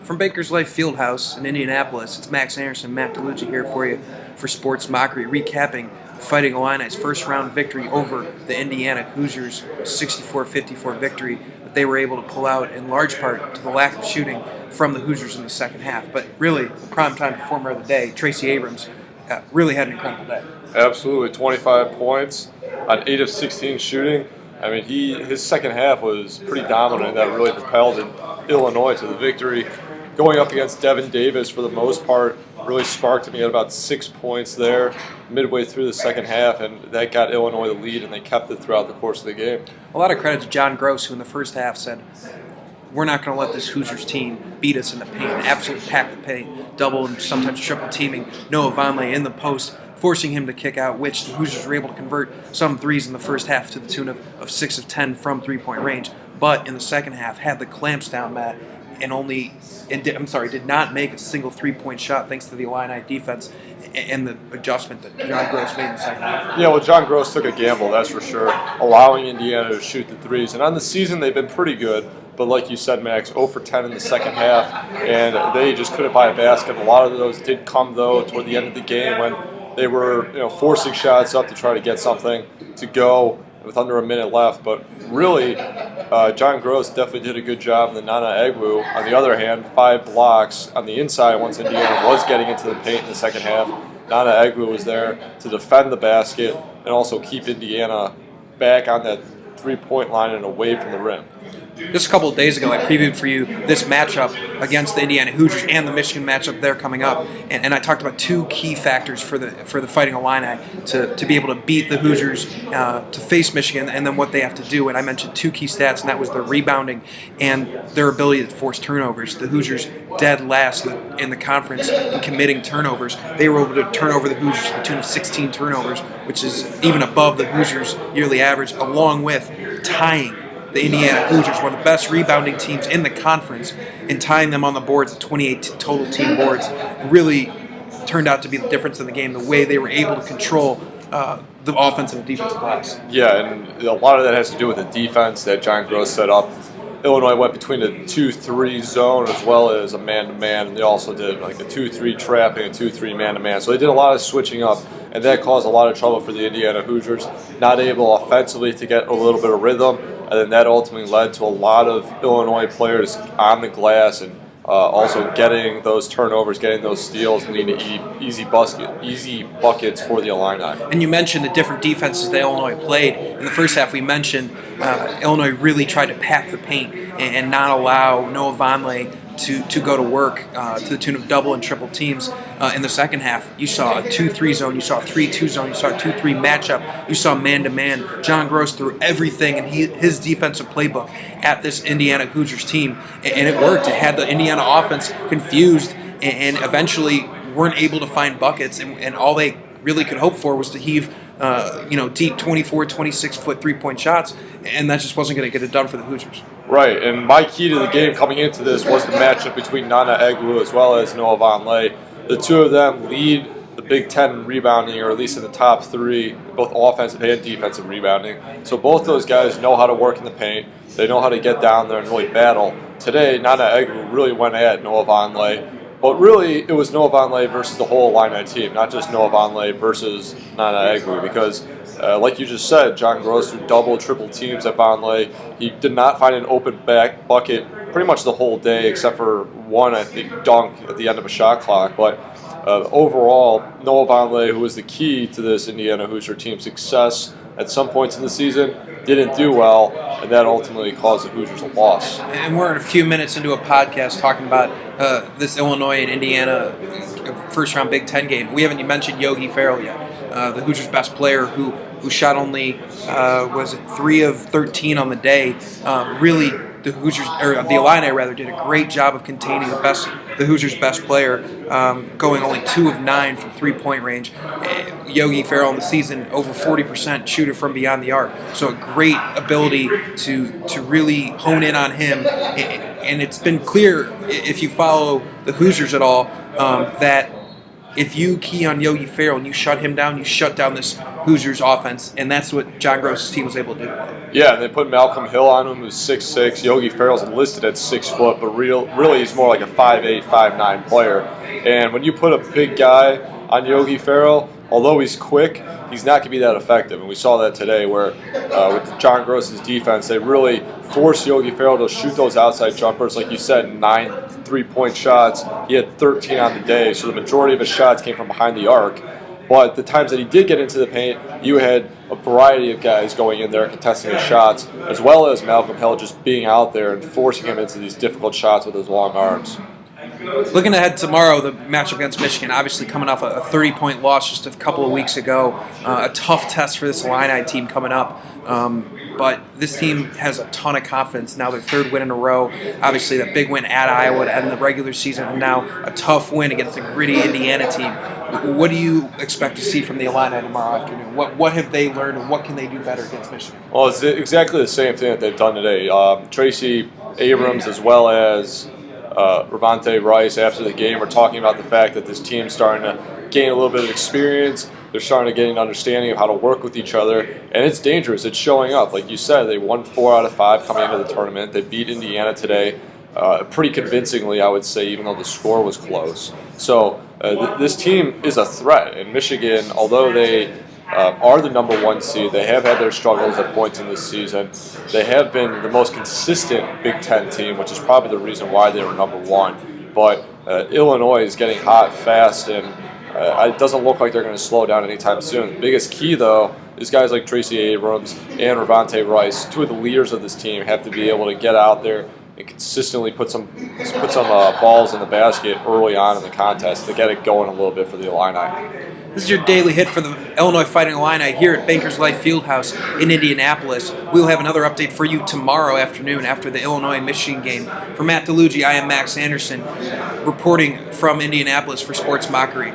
From Baker's Life Fieldhouse in Indianapolis, it's Anderson and Matt Dlugie here for you for Sports Mockery, recapping Fighting Illini's first-round victory over the Indiana Hoosiers, 64-54 victory that they were able to pull out in large part to the lack of shooting from the Hoosiers in the second half. But really, the primetime performer of the day, Tracy Abrams, really had an incredible day. Absolutely, 25 points on 8 of 16 shooting. I mean, his second half was pretty dominant, and that really propelled Illinois to the victory. Going up against Devin Davis for the most part really sparked him. He had about 6 points there midway through the second half, and that got Illinois the lead, and they kept it throughout the course of the game. A lot of credit to John Gross, who in the first half said, "We're not going to let this Hoosiers team beat us in the paint, absolutely pack the paint, double and sometimes triple teaming Noah Vonleh in the post, forcing him to kick out, which the Hoosiers were able to convert some threes in the first half to the tune of 6 of 10 from three-point range. But in the second half, had the clamps down, Matt, and did not make a single three-point shot thanks to the Illini defense and the adjustment that John Gross made in the second half." Yeah, well, John Gross took a gamble, that's for sure, allowing Indiana to shoot the threes. And on the season, they've been pretty good. But like you said, Max, 0 for 10 in the second half, and they just couldn't buy a basket. A lot of those did come, though, toward the end of the game when they were forcing shots up to try to get something to go with under a minute left. But really, John Gross definitely did a good job. And then Nana Egwu, on the other hand, 5 blocks on the inside once Indiana was getting into the paint in the second half. Nana Egwu was there to defend the basket and also keep Indiana back on that three-point line and away from the rim. Just a couple of days ago, I previewed for you this matchup against the Indiana Hoosiers and the Michigan matchup there coming up, and I talked about 2 key factors for the Fighting Illini to be able to beat the Hoosiers, to face Michigan, and then what they have to do. And I mentioned 2 key stats, and that was their rebounding and their ability to force turnovers. The Hoosiers dead last in the conference in committing turnovers. They were able to turn over the Hoosiers to the tune of 16 turnovers, which is even above the Hoosiers' yearly average, along with tying the Indiana Hoosiers, one of the best rebounding teams in the conference, and tying them on the boards at 28 total team boards. Really turned out to be the difference in the game, the way they were able to control the offensive and defensive glass. Yeah, and a lot of that has to do with the defense that John Gross set up. Illinois went between a 2-3 zone as well as a man-to-man, and they also did like a 2-3 trapping, a 2-3 man-to-man. So they did a lot of switching up, and that caused a lot of trouble for the Indiana Hoosiers, not able offensively to get a little bit of rhythm, and then that ultimately led to a lot of Illinois players on the glass and also getting those turnovers, getting those steals, and leading to easy buckets for the Illini. And you mentioned the different defenses that Illinois played. In the first half, we mentioned Illinois really tried to pack the paint and not allow Noah Vonleh to go to work to the tune of double and triple teams. In the second half, you saw a 2-3 zone, you saw a 3-2 zone, you saw a 2-3 matchup, you saw man-to-man. John Gross threw everything in his defensive playbook at this Indiana Hoosiers team, and it worked. It had the Indiana offense confused and eventually weren't able to find buckets, and all they really could hope for was to heave deep 24, 26-foot three-point shots, and that just wasn't going to get it done for the Hoosiers. Right, and my key to the game coming into this was the matchup between Nana Egwu as well as Noah Vonleh. The two of them lead the Big Ten in rebounding, or at least in the top 3, both offensive and defensive rebounding. So both those guys know how to work in the paint. They know how to get down there and really battle. Today, Nana Egwu really went at Noah Vonleh. But really, it was Noah Vonleh versus the whole Illini team, not just Noah Vonleh versus Nana Egwu, because like you just said, John Gross threw double, triple teams at Vonleh. He did not find an open back bucket pretty much the whole day, except for one, I think, dunk at the end of a shot clock. But overall, Noah Vonleh, who was the key to this Indiana Hoosier team's success at some points in the season, didn't do well, and that ultimately caused the Hoosiers a loss. And we're a few minutes into a podcast talking about this Illinois and Indiana first-round Big Ten game. We haven't mentioned Yogi Ferrell yet, the Hoosiers' best player, who shot only 3 of 13 on the day. Really, the Hoosiers, or the Illini rather, did a great job of containing the Hoosiers' best player, going only 2 of 9 from three-point range. Yogi Ferrell in the season, over 40% shooter from beyond the arc. So a great ability to really hone in on him. And it's been clear, if you follow the Hoosiers at all, that if you key on Yogi Ferrell and you shut him down, you shut down this Hoosiers offense, and that's what John Gross's team was able to do. Yeah, and they put Malcolm Hill on him, who's 6'6". Yogi Ferrell's listed at 6 foot, but really he's more like a 5'8", 5'9" player. And when you put a big guy on Yogi Ferrell, although he's quick, he's not going to be that effective. And we saw that today where with John Gross's defense, they really forced Yogi Ferrell to shoot those outside jumpers. Like you said, 9 3-point shots. He had 13 on the day, so the majority of his shots came from behind the arc. But the times that he did get into the paint, you had a variety of guys going in there contesting his shots, as well as Malcolm Hill just being out there and forcing him into these difficult shots with his long arms. Looking ahead tomorrow, the matchup against Michigan, obviously coming off a 30-point loss just a couple of weeks ago. A tough test for this Illini team coming up. But this team has a ton of confidence. Now their third win in a row. Obviously that big win at Iowa to end the regular season, and now a tough win against a gritty Indiana team. What do you expect to see from the Illini tomorrow afternoon? What have they learned, and what can they do better against Michigan? Well, it's exactly the same thing that they've done today. Tracy Abrams as well as Ravante Rice after the game are talking about the fact that this team's starting to gain a little bit of experience. They're starting to get an understanding of how to work with each other, and it's dangerous. It's showing up. Like you said, they won 4 out of 5 coming into the tournament. They beat Indiana today pretty convincingly, I would say, even though the score was close. So this team is a threat, and Michigan, although they are the number 1 seed, they have had their struggles at points in this season. They have been the most consistent Big Ten team, which is probably the reason why they were number 1. But Illinois is getting hot fast, and it doesn't look like they're going to slow down anytime soon. The biggest key, though, is guys like Tracy Abrams and Ravante Rice, 2 of the leaders of this team, have to be able to get out there and consistently put some balls in the basket early on in the contest to get it going a little bit for the Illini. This is your daily hit for the Illinois Fighting Illini here at Bankers Life Fieldhouse in Indianapolis. We'll have another update for you tomorrow afternoon after the Illinois-Michigan game. For Matt Dlugie, I am Max Anderson, reporting from Indianapolis for Sports Mockery.